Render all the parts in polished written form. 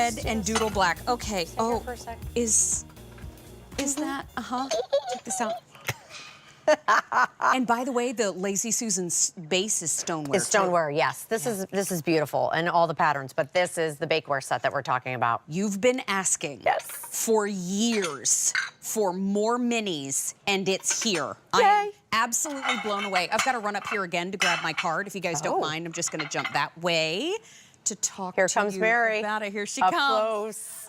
red and doodle black. Okay. Oh, for a sec. is that? Check this out. And by the way, the Lazy Susan's base is stoneware. It's stoneware, yes. This is beautiful and all the patterns, but this is the bakeware set that we're talking about. You've been asking for years for more minis, and it's here. Yay. I'm absolutely blown away. I've got to run up here again to grab my card. If you guys don't mind, I'm just going to jump that way to talk Here to comes you Mary. about it. Here she Up comes. close.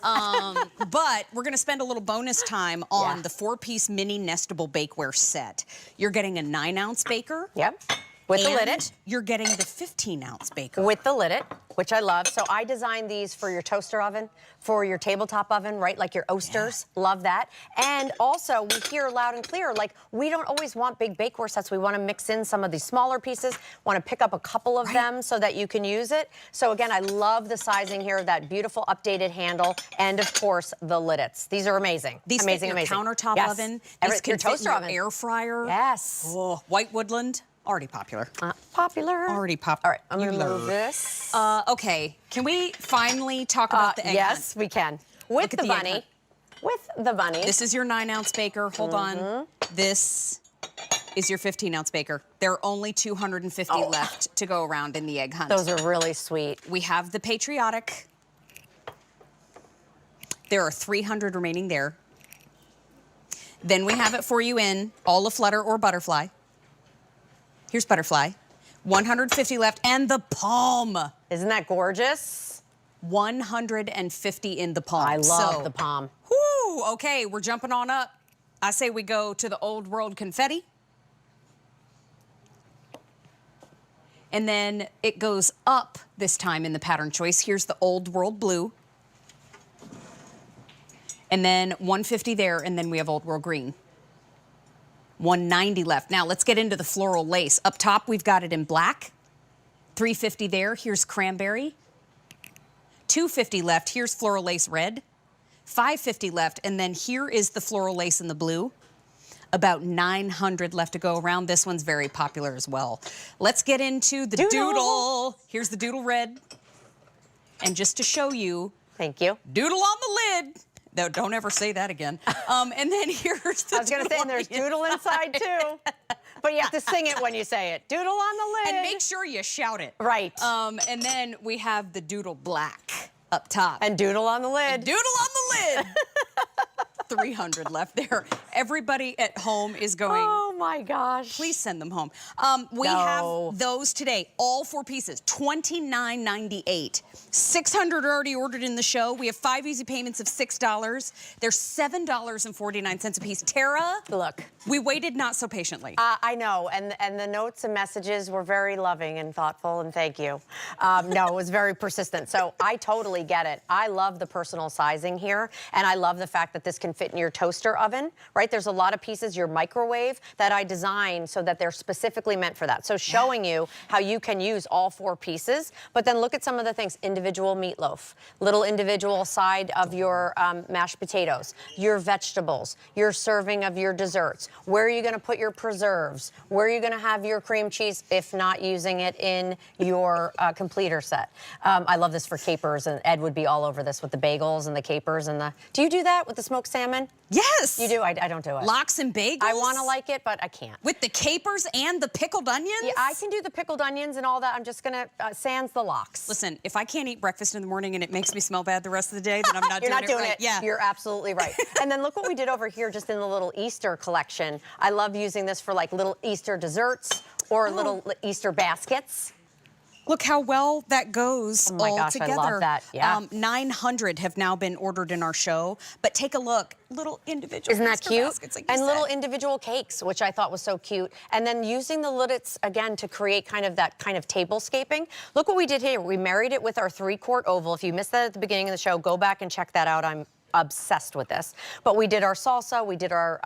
But we're going to spend a little bonus time on the 4-piece mini Nestable bakeware set. You're getting a 9-ounce baker. Yep. With the and lid. You're getting the 15-ounce baker. With the lid, which I love. So I designed these for your toaster oven, for your tabletop oven, right? Like your Oasters. Love that. And also, we hear loud and clear, like, we don't always want big bakeware sets. We want to mix in some of these smaller pieces, want to pick up a couple of them so that you can use it. So again, I love the sizing here, that beautiful updated handle, and of course, the liddits. These are amazing. These amazing, fit in your countertop oven. These can your fit in toaster your oven. air fryer. Yes. Oh, white woodland. Already popular. Popular. Already popular. All right, I'm going to move this. Okay, can we finally talk about the egg Yes, hunt? we can. With the bunny. With the bunny. This is your 9-ounce baker. Hold on. This is your 15-ounce baker. There are only 250 left to go around in the egg hunt. Those are really sweet. We have the patriotic. There are 300 remaining there. Then we have it for you in Olive Flutter or Butterfly. Here's Butterfly. 150 left. And the Palm. Isn't that gorgeous? 150 in the Palm. I love the Palm. Whoo, okay, we're jumping on up. I say we go to the Old World Confetti. And then it goes up this time in the pattern choice. Here's the Old World Blue. And then 150 there, and then we have Old World Green. 190 left. Now let's get into the floral lace. Up top, we've got it in black. 350 there. Here's cranberry. 250 left. Here's floral lace red. 550 left, and then here is the floral lace in the blue. About 900 left to go around. This one's very popular as well. Let's get into the doodle. Here's the doodle red. And just to show you. Thank you. Doodle on the lid. No, don't ever say that again. And then here's the I was going to say, and there's doodle inside too. But you have to sing it when you say it. Doodle on the lid. And make sure you shout it. Right. And then we have the doodle black up top. And doodle on the lid. And doodle on the lid. 300 left there. Everybody at home is going, oh my gosh. Please send them home. We have those today, all 4 pieces, $29.98. 600 already ordered in the show. We have 5 easy payments of $6. They're $7.49 a piece. Tara, look, we waited not so patiently. I know, and the notes and messages were very loving and thoughtful, and thank you. No, it was very persistent. So I totally get it. I love the personal sizing here, and I love the fact that this can fit in your toaster oven, right? There's a lot of pieces, your microwave, that I designed so that they're specifically meant for that. So showing you how you can use all 4 pieces, but then look at some of the things. Individual meatloaf, little individual side of your mashed potatoes, your vegetables, your serving of your desserts. Where are you going to put your preserves? Where are you going to have your cream cheese if not using it in your completer set? I love this for capers, and Ed would be all over this with the bagels and the capers and the... Do you do that with the smoked salmon? Yes. You do? I don't do it. Lox and bagels? I want to like it, but I can't. With the capers and the pickled onions? Yeah, I can do the pickled onions and all that. I'm just going to sans the lox. Listen, if I can't eat breakfast in the morning and it makes me smell bad the rest of the day, then I'm not You're doing not doing right. it. Yeah. You're absolutely right. And then look what we did over here just in the little Easter collection. I love using this for like little Easter desserts or little Easter baskets. Look how well that goes all together. I love that. Yeah. 900 have now been ordered in our show, but take a look. Little individual Isn't that cute? baskets, like and you little said. individual cakes, which I thought was so cute. And then using the liddits again to create kind of that kind of tablescaping. Look what we did here. We married it with our 3-quart oval. If you missed that at the beginning of the show, go back and check that out. I'm obsessed with this. But we did our salsa, we did our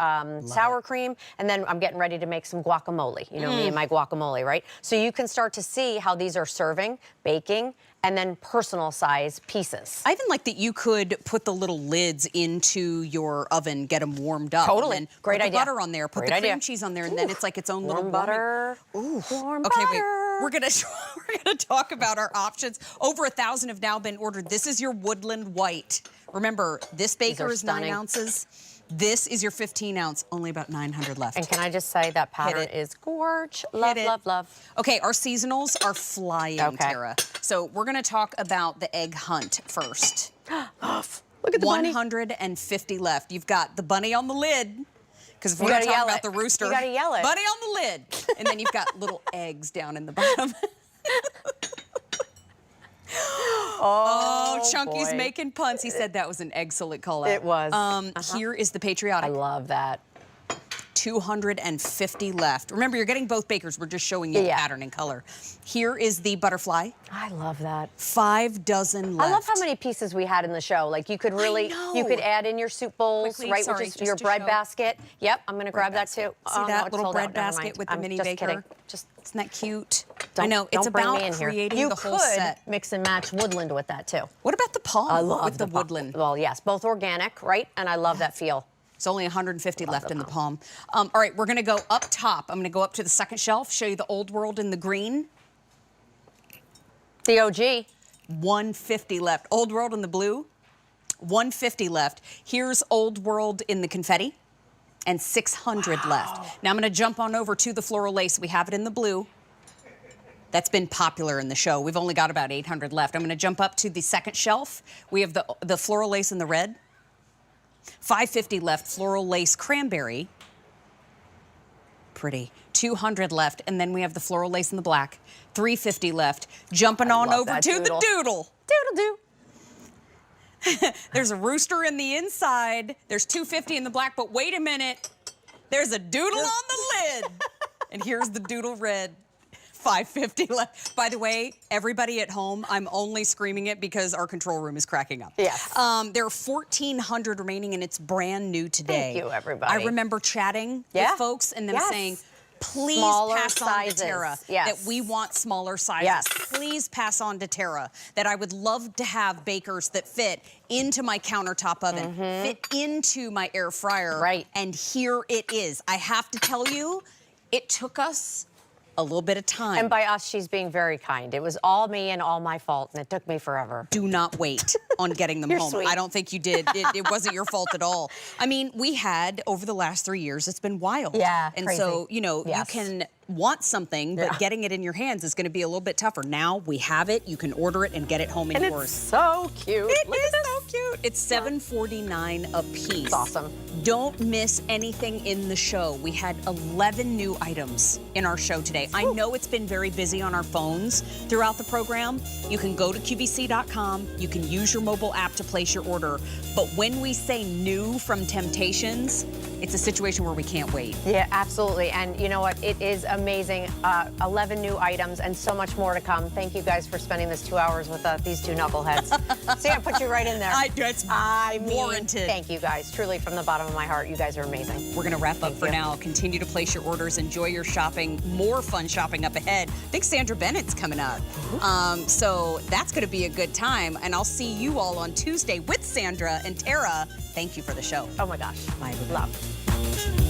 sour cream, and then I'm getting ready to make some guacamole. You know me and my guacamole, right? So you can start to see how these are serving, baking, and then personal size pieces. I even like that you could put the little lids into your oven, get them warmed up. Totally. And then Great put idea. the butter on there, put Great the idea. cream cheese on there, and then it's like its own little Warm butter. Ooh. Warm Okay, butter. We're gonna talk about our options. Over 1,000 have now been ordered. This is your woodland white. Remember, this baker is 9 stunning. ounces. This is your 15 ounce. Only about 900 left. And can I just say that pattern is gorge. Love, love, love. Okay, our seasonals are flying, Tara. So we're gonna talk about the egg hunt first. Look at the bunny. 150 left. You've got the bunny on the lid. Because if we're gotta talking yell about it. the rooster, You gotta yell it. bunny on the lid. And then you've got little eggs down in the bottom. Oh, Chunky's boy. making puns. He said that was an excellent call out. It was. Here is the patriotic. I love that. 250 left. Remember, you're getting both bakers. We're just showing you the pattern and color. Here is the butterfly. I love that. 5 dozen left. I love how many pieces we had in the show. Like you could really, you could add in your soup bowls, Quickly, right? sorry, which is just your to bread show. basket. Yep, I'm gonna grab that too. See Oh, that no, it's little sold bread out. Never basket mind. with the I'm mini just baker? kidding. Just Isn't that cute? don't, I know, it's don't bring about me in here. creating You the whole could set. mix and match woodland with that too. What about the palm I love with the woodland? Well, yes, both organic, right? And I love that feel. It's only 150 left in the palm. All right, we're gonna go up top. I'm gonna go up to the second shelf, show you the old world in the green. The OG. 150 left. Old world in the blue, 150 left. Here's old world in the confetti, and 600 left. Now I'm gonna jump on over to the floral lace. We have it in the blue. That's been popular in the show. We've only got about 800 left. I'm gonna jump up to the second shelf. We have the floral lace in the red. 550 left, floral lace cranberry. Pretty. 200 left, and then we have the floral lace in the black. 350 left. Jumping on over to the doodle. Doodle-doo. There's a rooster in the inside. There's 250 in the black, but wait a minute. There's a doodle on the lid. And here's the doodle red. 550 left. By the way, everybody at home, I'm only screaming it because our control room is cracking up. Yes. There are 1,400 remaining, and it's brand new today. Thank you, everybody. I remember chatting with folks and them saying, please Smaller pass on to sizes. Tara Yes. that we want smaller sizes. Yes. Please pass on to Tara that I would love to have bakers that fit into my countertop oven, fit into my air fryer. Right. And here it is. I have to tell you, it took us a little bit of time. And by us, she's being very kind. It was all me and all my fault, and it took me forever. Do not wait on getting them You're home. sweet. I don't think you did. It wasn't your fault at all. I mean, we had, over the last 3 years, it's been wild. Yeah, And crazy. so, you know, Yes. you can want something, but getting it in your hands is going to be a little bit tougher. Now we have it. You can order it and get it home in And yours. it's so cute. It Look is at so cute. It's $7.49 a piece. It's awesome. Don't miss anything in the show. We had 11 new items in our show today. I know it's been very busy on our phones throughout the program. You can go to QVC.com. You can use your mobile app to place your order. But when we say new from Temp-tations, it's a situation where we can't wait. Yeah, absolutely. And you know what? It is amazing. 11 new items and so much more to come. Thank you guys for spending this 2 hours with these two knuckleheads. See, I put you right in there. I mean, warranted. Thank you guys. Truly, from the bottom of my heart, you guys are amazing. We're going to wrap up for now. Continue to place your orders. Enjoy your shopping. More fun shopping up ahead. I think Sandra Bennett's coming up. So that's going to be a good time. And I'll see you all on Tuesday with Sandra and Tara. Thank you for the show. Oh my gosh. Bye, everybody. Love.